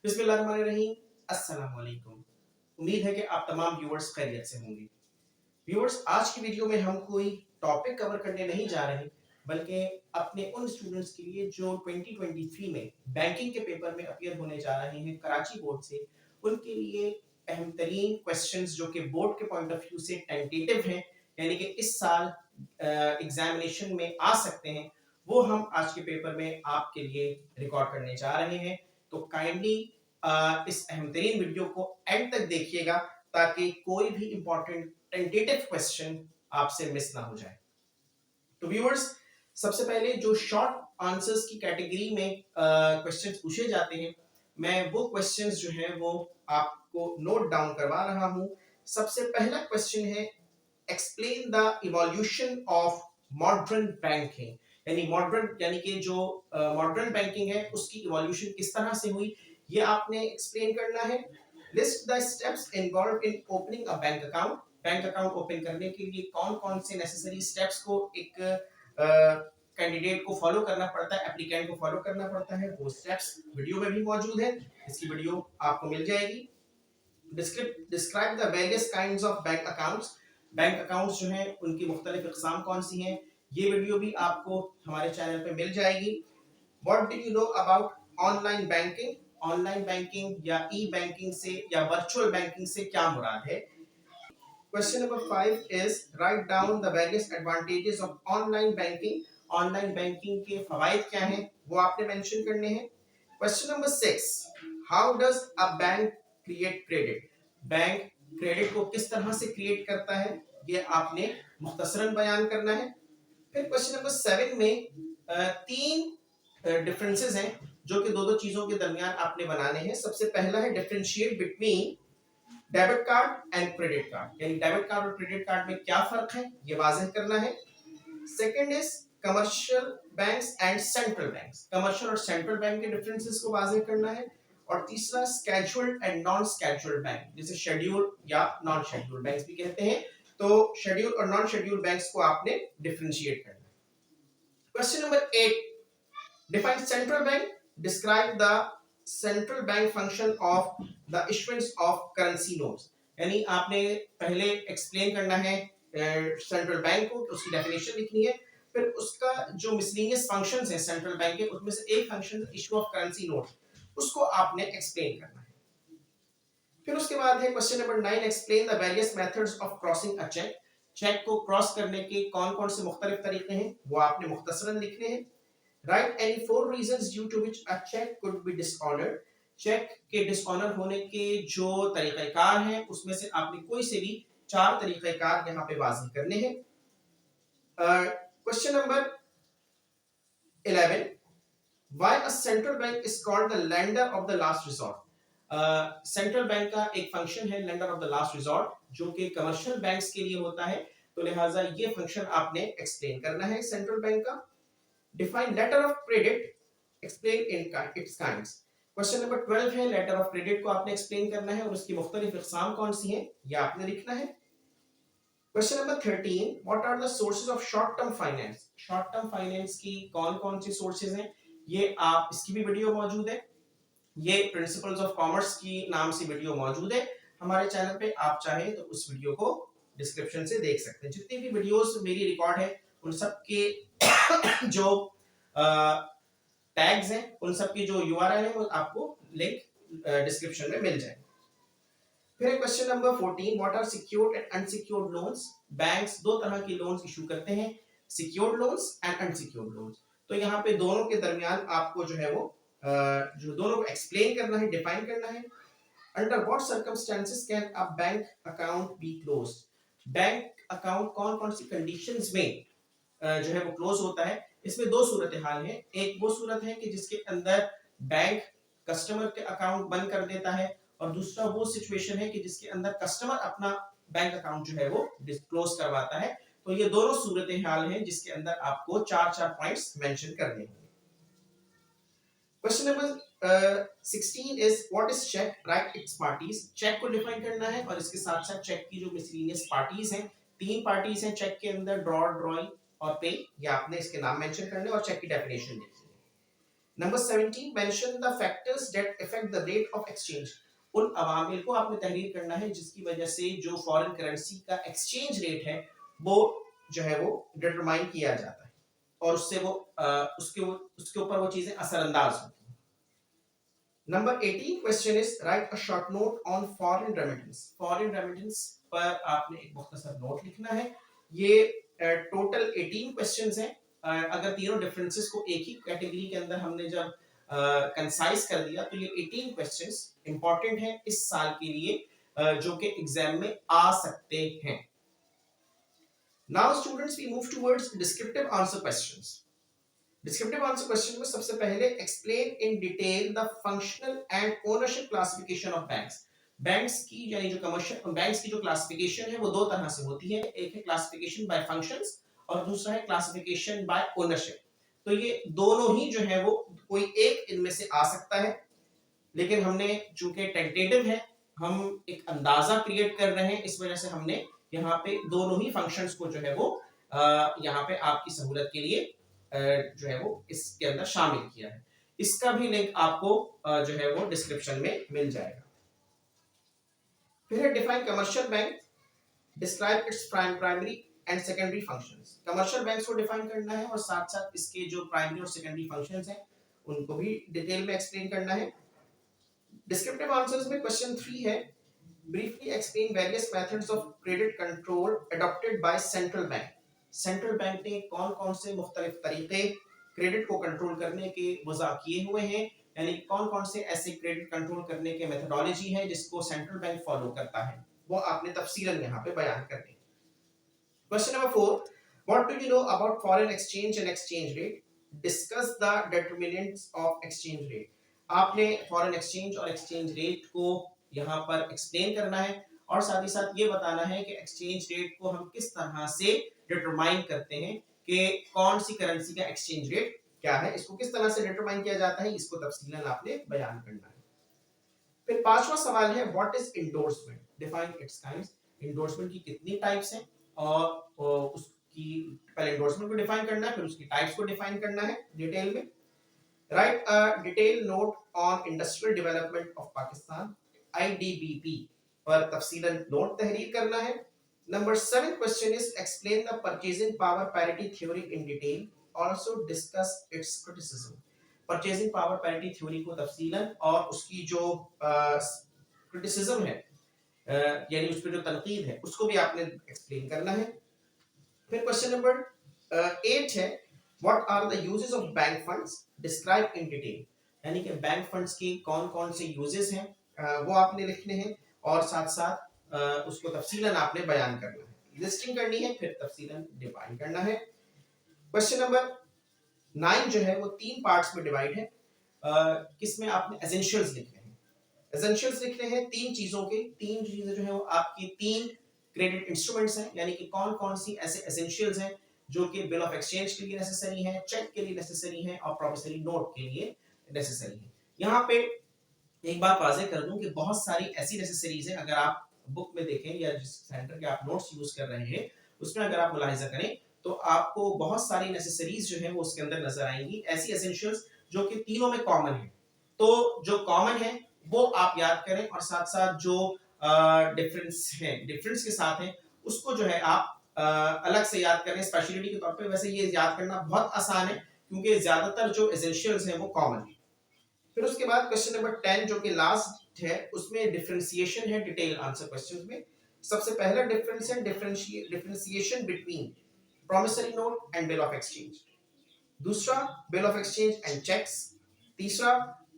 बिस्मिल्लाहिर्रहमानिर्रहीम। अस्सलाम वालेकुम। उम्मीद है कि आप तमाम व्यूअर्स खैरियत से होंगे। व्यूअर्स, आज की वीडियो में हम कोई टॉपिक कवर करने नहीं जा रहे, बल्कि अपने उन स्टूडेंट्स के लिए जो 2023 में बैंकिंग के पेपर में अपीयर होने जा रहे हैं कराची बोर्ड से, उनके लिए अहम तरीन क्वेश्चंस जो कि बोर्ड के पॉइंट ऑफ व्यू से टेंटेटिव हैं, यानी कि इस साल एग्जामिनेशन में आ सकते हैं, वो हम आज के पेपर में आपके लिए रिकॉर्ड करने जा रहे हैं। तो काइंडली इस अहम तरीन वीडियो को एंड तक देखिएगा ताकि कोई भी इंपॉर्टेंट टेंटेटिव क्वेश्चन आपसे मिस ना हो जाए। तो व्यूअर्स, सबसे पहले जो शॉर्ट आंसर्स की कैटेगरी में क्वेश्चंस पूछे जाते हैं, मैं वो क्वेश्चंस जो हैं वो आपको नोट डाउन करवा रहा हूं। सबसे पहला क्वेश्चन है, explain the evolution of modern banking, यानी मॉडर्न यानी कि जो मॉडर्न बैंकिंग है उसकी इवोल्यूशन किस तरह से हुई, ये आपने एक्सप्लेन करना है। List the steps involved in opening a bank account, bank account open करने के लिए कौन कौन से नेसेसरी स्टेप्स को एक कैंडिडेट को फॉलो करना पड़ता है, एप्लीकेंट को फॉलो करना पड़ता है, वो स्टेप्स वीडियो में भी मौजूद है, इसकी वीडियो आपको मिल जाएगी। Describe the various kinds of bank accounts, bank accounts जो हैं उनकी मुख्तलिफ इकसाम कौन सी हैं, ये वीडियो भी आपको हमारे चैनल पे मिल जाएगी। What do you know about online banking, online banking या ई बैंकिंग से या वर्चुअल बैंकिंग से क्या मुराद है। Question number 5 is write down the various advantages of online banking, online banking के फवाइद क्या हैं वो आपने मेंशन करने हैं। Question number 6, how does a bank create credit, bank credit को किस तरह से क्रिएट करता है, ये आपने मुख्तसरन बयान करना है। फिर क्वेश्चन नंबर 7 में तीन डिफरेंसेस हैं जो कि दो दो चीजों के दरमियान आपने बनाने हैं। सबसे पहला है differentiate between debit card and credit card, यानी डेबिट कार्ड और क्रेडिट कार्ड में क्या फर्क है ये वाज़ेह करना है। Second is commercial banks and central banks, commercial और सेंट्रल बैंक के डिफरेंसेस को वाज़ेह करना है। और तीसरा scheduled and non scheduled bank, जिसे शेड्यूल या नॉन शेड्यूल्ड बैंक्स भी कहते हैं, तो शेड्यूल और नॉन शेड्यूल्ड बैंक्स को आपने डिफरेंशिएट करना है। Question number 8, define central bank, describe the central bank function of the issuance of currency notes, यानी आपने पहले एक्सप्लेन करना है सेंट्रल बैंक को, उसकी डेफिनेशन लिखनी है, फिर उसका जो मिसलेनियस फंक्शंस हैं सेंट्रल बैंक के, उसमें से एक function issue of currency note, उसको आपने एक्सप्लेन करना है। फिर उसके बाद है question number 9, explain the various methods of crossing a cheque, cheque को क्रॉस करने के कौन कौन से मुख्तलिफ तरीके हैं वो आपने मुख्तसरन लिखने हैं। Write any 4 reasons due to which a check could be dishonored, cheque के डिसऑनर होने के जो तरीक़ेकार हैं उसमें से आपने कोई से भी 4 तरीक़ेकार यहाँ पे वाज़ेह करने हैं। Question number 11, why a central bank is called the lender of the last resort, central bank का एक फंक्शन है lender of the last resort जो कि कमर्शियल बैंक्स के लिए होता है, तो लिहाजा ये फंक्शन आपने एक्सप्लेन करना है सेंट्रल बैंक का। Define letter of credit, explain its kinds. Question number 12 है, लेटर ऑफ क्रेडिट को आपने एक्सप्लेन करना है और उसकी मुख्तलिफ इकसाम कौन सी हैं ये आपने लिखना है। Question number 13, what are the sources of short term finance, short term finance की कौन कौन सी सोर्सेज हैं, ये आप इसकी भी वीडियो मौजूद है, ये प्रिंसिपल्स ऑफ कॉमर्स की नाम से वीडियो मौजूद है हमारे चैनल पे, आप चाहें तो उस वीडियो को डिस्क्रिप्शन से देख सकते हैं। जितनी भी वीडियोस मेरी रिकॉर्ड है उन सब के जो टैग्स हैं, उन सब की जो यूआरएल है वो आपको लिंक डिस्क्रिप्शन में मिल जाएगा। फिर question number 14, what are secured and unsecured loans, banks दो तरह की लोन्स इशू करते हैं, secured loans and unsecured loans, तो यहाँ पे दोनों के दरमियान आपको जो है वो जो दोनों को एक्सप्लेन करना है, डिफाइन करना है। Under what circumstances can a bank account be closed, bank account कौन कौन सी कंडीशंस में जो है वो क्लोज होता है। इसमें दो सूरत हाल है, एक वो सूरत है कि जिसके अंदर बैंक कस्टमर के अकाउंट बंद कर देता है, और दूसरा वो सिचुएशन है कि जिसके अंदर कस्टमर अपना बैंक अकाउंट जो है वो डिस्क्लोज करवाता है। तो ये दोनों सूरत हाल हैं जिसके अंदर आपको 4-4 पॉइंट्स मेंशन करने होंगे। Question number 16 is what is cheque, write its parties, cheque को डिफाइन करना है और इसके साथ साथ चेक की जो मिसलेनियस पार्टीज हैं, 3 पार्टीज हैं चेक के अंदर, ड्रॉ, ड्रॉइंग और पे, ये आपने इसके नाम मेंशन करने और चेक की डेफिनेशन लिखनी है। Number 17 mention the factors that affect the rate of exchange. उन अवामिल को आपने तहरीर करना है जिसकी वजह से जो फॉरेन करेंसी का एक्सचेंज रेट है वो जो है वो डिटरमाइन किया जाता है और उससे वो उसके ऊपर वो चीजें असरअंदाज होती हैं। Number 18 question is right a short note on foreign remittance. Foreign remittance पर आपने एक मुख्तसर नोट लिखना है। ये टोटल 18 क्वेश्चंस हैं। अगर तीनों डिफरेंसेस को एक ही कैटेगरी के अंदर हमने जब कंसाइज कर दिया तो ये 18 क्वेश्चंस इंपॉर्टेंट है इस साल के लिए जो कि एग्जाम में आ सकते हैं। Now students we move towards descriptive answer questions. Descriptive answer question में सबसे पहले explain in detail the functional and ownership classification of banks. Banks की यानी जो कमर्शियल बैंक्स की जो क्लासिफिकेशन है वो दो तरह से होती है, एक है क्लासिफिकेशन बाय फंक्शंस और दूसरा है क्लासिफिकेशन बाय ओनरशिप। तो ये दोनों ही जो है वो कोई एक इनमें से आ सकता है, लेकिन हमने चूंकि टेंटेटिव है, हम एक अंदाजा क्रिएट कर रहे हैं, इस वजह से हमने यहाँ पे दोनों ही फंक्शंस को जो है वो यहाँ पे आपकी सहूलत के लिए जो है वो इसके अंदर शामिल किया है। इसका भी लिंक आपको जो है वो डिस्क्रिप्शन में मिल जाएगा। फिर है define commercial bank, describe its primary and secondary functions. Commercial banks को डिफाइन करना है और साथ साथ इसके जो प्राइमरी और सेकेंडरी फंक्शंस हैं उनको भी डिटेल में एक्सप्लेन करना है। डिस्क्रिप्टिव आंसर्स में क्वेश्चन 3 है briefly explain various methods of credit control adopted by central bank. Central bank ने कौन कौन से मुख्तलिफ तरीके क्रेडिट को कंट्रोल करने के वज़ा किए हुए हैं, यानी कौन कौन से ऐसे क्रेडिट कंट्रोल करने के मेथोडोलॉजी है जिसको सेंट्रल बैंक फॉलो करता है, वो आपने तफसीलन यहाँ पे बयान करनी है। Question number 4, what do you know about foreign exchange and exchange rate, discuss the determinants of exchange rate. आपने फॉरेन एक्सचेंज और एक्सचेंज रेट को यहाँ पर एक्सप्लेन करना है और साथ ही साथ ये बताना है कि एक्सचेंज रेट को हम किस तरह से डिटरमाइन करते हैं कि कौन सी करेंसी का एक्सचेंज रेट क्या है, इसको किस तरह से डिटरमाइन किया जाता है, इसको तफसीलन आपने बयान करना है। फिर पांचवा सवाल है what is endorsement, define it's kinds. Endorsement की कितनी टाइप्स हैं और उसकी पहले इंडोर्समेंट को डिफाइन करना है, फिर उसकी टाइप्स को डिफाइन करना है डिटेल में। Write a detail note on industrial development of Pakistan, IDBP पर तफसीलन नोट तहरीर करना है। Number 7 question is explain the purchasing power parity theory in detail. Also discuss its criticism. Purchasing power parity theory को तफसीलन और उसकी जो criticism है यानी उस पर जो तनकीद है उसको भी आपने एक्सप्लेन करना है। फिर क्वेश्चन नंबर 8 है what are the uses of bank funds, describe in detail। यानी कि बैंक फंड्स की कौन कौन से यूजेस हैं वो आपने लिखने हैं और साथ साथ उसको तफसीलन आपने बयान करना है, लिस्टिंग करनी है, फिर तफसीलन डिफाइन करना है। क्वेश्चन नंबर 9 जो है वो 3 पार्ट्स में डिवाइड है। किसमें आपने एसेंशियल्स लिखने हैं, एसेंशियल्स लिखने हैं तीन चीजों के, तीन चीजें जो है वो आपकी तीन क्रेडिट इंस्ट्रूमेंट्स हैं, यानी कि कौन कौन सी ऐसे एसेंशियल्स हैं जो कि बिल ऑफ एक्सचेंज के लिए नेसेसरी हैं, चेक के लिए नेसेसरी हैं और प्रॉमिसरी नोट के लिए नेसेसरी हैं। यहाँ पे एक बात वाज़ेह कर दूं कि बहुत सारी ऐसी नेसेसरीज हैं, अगर आप बुक में देखें या जिस सेंटर के आप नोट्स यूज कर रहे हैं उसमें अगर आप मुलाहिजा करें तो आपको बहुत सारी नेसेसरीज जो है वो उसके अंदर नजर आएंगी, ऐसी एसेंशियल्स जो कि तीनों में कॉमन है। तो जो कॉमन है वो आप याद करें और साथ साथ जो डिफरेंस है, डिफरेंस के साथ है उसको जो है आप अलग से याद करें स्पेशलिटी के तौर पे। वैसे ये याद करना बहुत आसान है क्योंकि ज्यादातर जो एसेंशियल्स हैं वो कॉमन है। फिर उसके बाद क्वेश्चन नंबर 10 जो कि लास्ट है उसमें डिफरेंशिएशन है डिटेल आंसर क्वेश्चंस में। सबसे पहला डिफरेंस है differentiation between promissory note and bill of exchange, दूसरा bill of exchange and cheques, तीसरा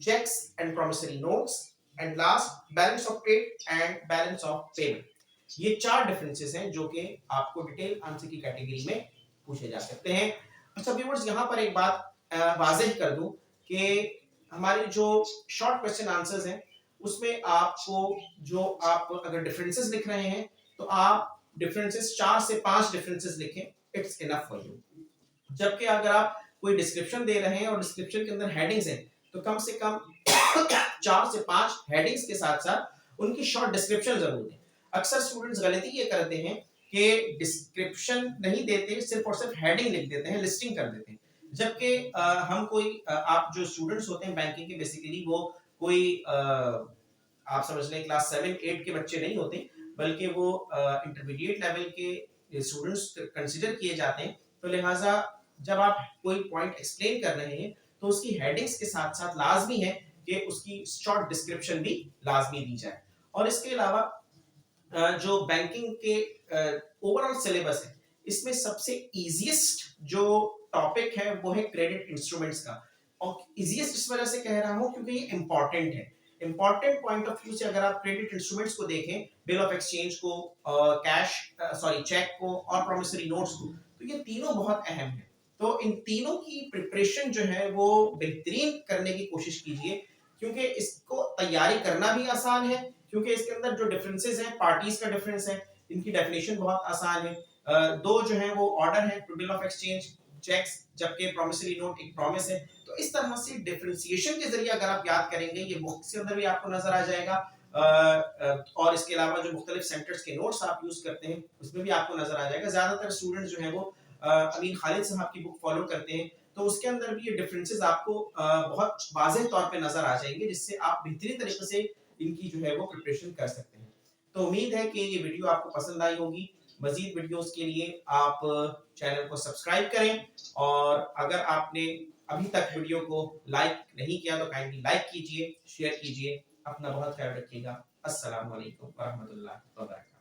cheques and promissory notes and last balance of trade and balance of payment. ये 4 differences हैं जो कि आपको डिटेल आंसर की कैटेगरी में पूछे जा सकते हैं। अच्छा व्यूअर्स, यहाँ पर एक बात वाज़ेह कर दूं कि हमारे जो शॉर्ट क्वेश्चन आंसर्स हैं उसमें आपको जो आप अगर डिफरेंसेस लिख रहे हैं तो आप डिफरेंसेस 4 से 5 डिफरेंसेस लिखें, इट्स इनफ फॉर यू। जबकि अगर आप कोई डिस्क्रिप्शन दे रहे हैं और डिस्क्रिप्शन के अंदर हेडिंग्स हैं तो कम से कम 4 से 5 हेडिंग्स के साथ साथ उनकी शॉर्ट डिस्क्रिप्शन जरूर दें। अक्सर स्टूडेंट्स गलती ये करते हैं कि डिस्क्रिप्शन नहीं देते, सिर्फ और सिर्फ हेडिंग लिख देते हैं, लिस्टिंग कर देते हैं। जबकि हम कोई आप जो स्टूडेंट्स होते हैं बैंकिंग के बेसिकली वो कोई आप समझ लें क्लास 7-8 के बच्चे नहीं होते, बल्कि वो इंटरमीडिएट लेवल के स्टूडेंट्स कंसीडर किए जाते हैं। तो लिहाजा जब आप कोई पॉइंट एक्सप्लेन कर रहे हैं तो उसकी हेडिंग्स के साथ साथ लाजमी है कि उसकी शॉर्ट डिस्क्रिप्शन भी लाजमी दी जाए। और इसके अलावा जो बैंकिंग के ओवरऑल सिलेबस है, इसमें सबसे इजीएस्ट जो टॉपिक है वो है क्रेडिट इंस्ट्रूमेंट्स का। और इजीएस्ट इस वजह से कह रहा हूं क्योंकि ये इंपॉर्टेंट है। इंपॉर्टेंट पॉइंट ऑफ व्यू से अगर आप क्रेडिट इंस्ट्रूमेंट्स को देखें, बिल ऑफ एक्सचेंज को, कैश सॉरी चेक को और प्रोमिसरी नोट्स को, तो ये तीनों बहुत अहम है। तो इन तीनों की प्रिपरेशन जो है वो बेहतरीन करने की कोशिश कीजिए, क्योंकि इसको तैयारी करना भी आसान है, क्योंकि इसके अंदर जो डिफरेंसेस हैं, पार्टीज का डिफरेंस है, इनकी डेफिनेशन बहुत आसान है। दो जो है वो ऑर्डर है, बिल ऑफ एक्सचेंज, चेक्स, जबकि प्रोमिसरी नोट एक प्रॉमिस है। तो इस तरह से डिफरेंशिएशन के जरिए अगर आप याद करेंगे, ये बुक के अंदर भी आपको नजर आ जाएगा। और इसके अलावा जो मुख्तलिफ सेंटर्स के नोट्स आप यूज करते हैं उसमें भी आपको नजर आ जाएगा। ज्यादातर स्टूडेंट्स जो है वो अमीन खालिद साहब की बुक फॉलो करते हैं, तो उसके अंदर भी ये डिफरेंसेस आपको बहुत वाज़ेह तौर पे नजर आ जाएंगे, जिससे आप बेहतरीन तरीके से इनकी जो है वो प्रिपरेशन कर सकते हैं। तो उम्मीद है कि ये वीडियो आपको पसंद आई होगी। मजीद वीडियोस के लिए आप चैनल को सब्सक्राइब करें, और अगर आपने अभी तक वीडियो को लाइक नहीं किया तो काइंडली लाइक कीजिए, शेयर कीजिए। अपना बहुत ख्याल रखिएगा। अस्सलाम वालेकुम व रहमतुल्लाहि व बरकातहू।